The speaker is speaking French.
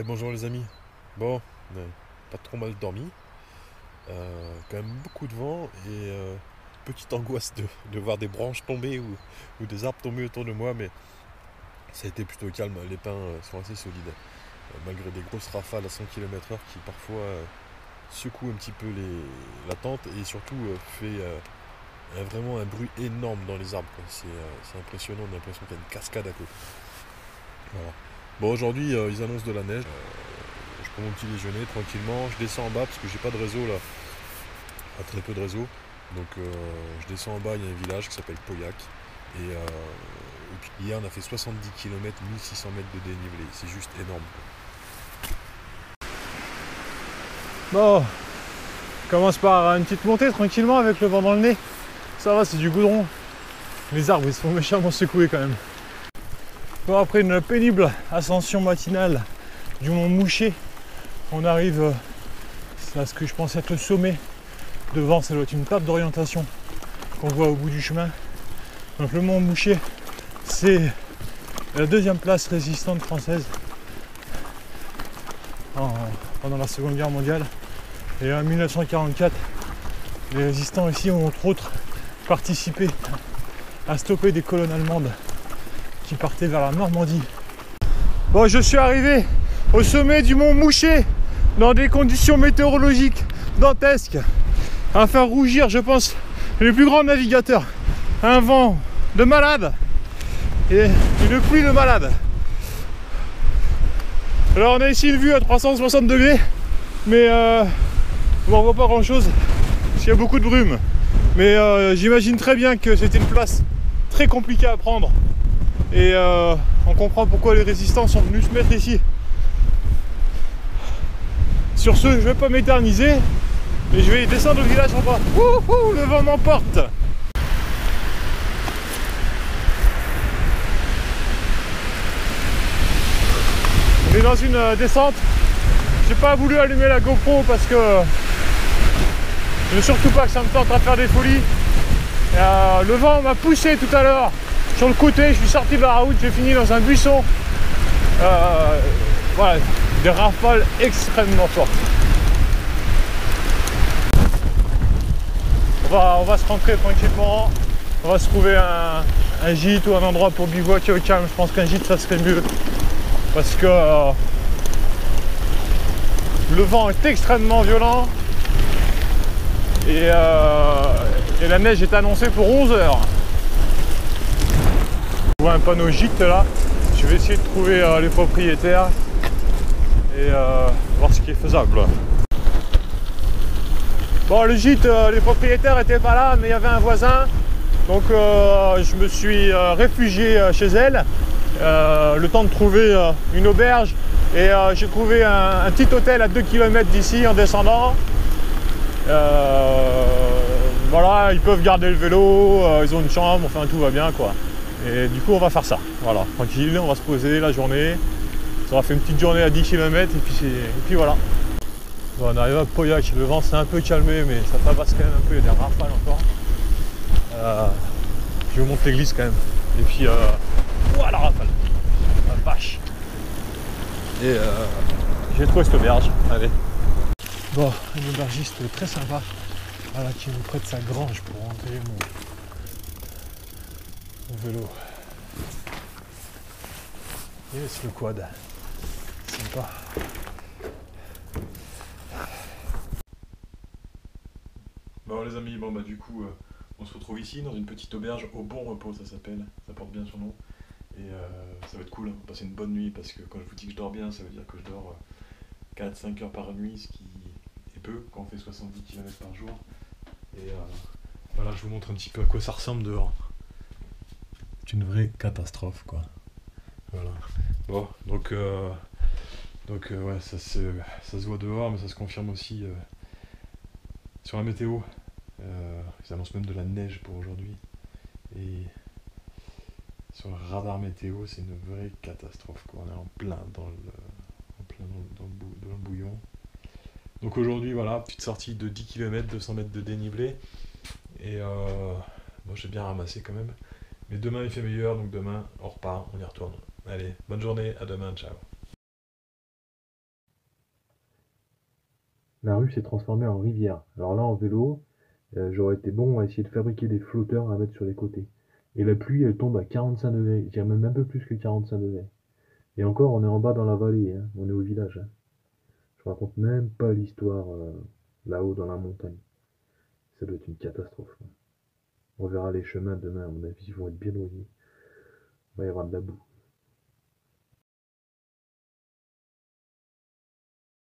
Bonjour les amis. Bon, pas trop mal dormi. Quand même beaucoup de vent et petite angoisse de voir des branches tomber ou des arbres tomber autour de moi, mais ça a été plutôt calme. Les pins sont assez solides, malgré des grosses rafales à 100 km/h qui parfois secouent un petit peu la tente et surtout fait vraiment un bruit énorme dans les arbres, quoi. C'est impressionnant, on a l'impression qu'il y a une cascade à côté. Voilà. Bon, aujourd'hui, ils annoncent de la neige. Je prends mon petit déjeuner tranquillement. Je descends en bas parce que j'ai pas de réseau là. Très peu de réseau. Donc je descends en bas, il y a un village qui s'appelle Pauillac. Et puis hier, on a fait 70 km, 1600 mètres de dénivelé. C'est juste énorme, Bon, on commence par une petite montée tranquillement avec le vent dans le nez. Ça va, c'est du goudron. Les arbres ils se font méchamment secouer quand même. Bon, après une pénible ascension matinale du mont Mouchet, on arrive à ce que je pense être le sommet. Devant, ça doit être une table d'orientation qu'on voit au bout du chemin. Donc le mont Mouchet, c'est la deuxième place résistante française pendant la Seconde Guerre mondiale. Et en 1944, les résistants ici ont entre autres participé à stopper des colonnes allemandes qui partaient vers la Normandie. Bon, je suis arrivé au sommet du mont Mouchet dans des conditions météorologiques dantesques, à faire rougir, je pense, les plus grands navigateurs. Un vent de malade et une pluie de malade. Alors on a ici une vue à 360 degrés, mais on voit pas grand chose parce qu'il y a beaucoup de brume. Mais j'imagine très bien que c'était une place très compliquée à prendre. Et on comprend pourquoi les résistants sont venus se mettre ici. Sur ce, je vais pas m'éterniser, mais je vais descendre au village en bas. Wouhou, le vent m'emporte. On est dans une descente. J'ai pas voulu allumer la GoPro parce que je veux surtout pas que ça me tente à faire des folies. Le vent m'a poussé tout à l'heure sur le côté, je suis sorti de la route, j'ai fini dans un buisson. Voilà, des rafales extrêmement fortes. On va se rentrer tranquillement, on va se trouver un gîte ou un endroit pour bivouaquer au calme. Je pense qu'un gîte ça serait mieux parce que le vent est extrêmement violent et la neige est annoncée pour 11 h. Je vois un panneau gîte là, je vais essayer de trouver les propriétaires et voir ce qui est faisable. Bon, le gîte, les propriétaires n'étaient pas là, mais il y avait un voisin, donc je me suis réfugié chez elle, le temps de trouver une auberge, et j'ai trouvé un petit hôtel à 2 km d'ici en descendant. Voilà, ils peuvent garder le vélo, ils ont une chambre, enfin tout va bien quoi. Et du coup on va faire ça, voilà, tranquille, on va se poser la journée. Ça aura fait une petite journée à 10 km et puis voilà. Bon, on arrive à Pauillac, le vent s'est un peu calmé mais ça tabasse quand même un peu, il y a des rafales encore. Je vous montre l'église quand même. Et puis ouah, la rafale, la vache. Et j'ai trouvé cette auberge, allez. Bon, un aubergiste très sympa, voilà, qui me prête sa grange pour rentrer mon vélo. Yes, le quad, sympa. Bon les amis, du coup on se retrouve ici dans une petite auberge au Bon Repos, ça s'appelle, ça porte bien son nom. Et ça va être cool, hein, passer une bonne nuit parce que quand je vous dis que je dors bien, ça veut dire que je dors 4-5 heures par nuit, ce qui est peu quand on fait 70 km par jour. Et voilà, je vous montre un petit peu à quoi ça ressemble dehors. C'est une vraie catastrophe quoi. Voilà. Bon, donc ouais, ça se voit dehors, mais ça se confirme aussi sur la météo. Ils annoncent même de la neige pour aujourd'hui. Et sur le radar météo, c'est une vraie catastrophe, quoi. On est en plein dans le bouillon. Donc aujourd'hui, voilà, petite sortie de 10 km, 200 mètres de dénivelé. Et bon, j'ai bien ramassé quand même. Mais demain il fait meilleur, donc demain on repart, on y retourne. Allez, bonne journée, à demain, ciao. La rue s'est transformée en rivière. Alors là, en vélo, j'aurais été bon à essayer de fabriquer des flotteurs à mettre sur les côtés. Et la pluie, elle tombe à 45 degrés. Je dirais même un peu plus que 45 degrés. Et encore, on est en bas dans la vallée, hein. On est au village, hein. Je raconte même pas l'histoire là-haut dans la montagne. Ça doit être une catastrophe, hein. On verra les chemins demain, à mon avis, ils vont être bien noyés. Il va y avoir de la boue.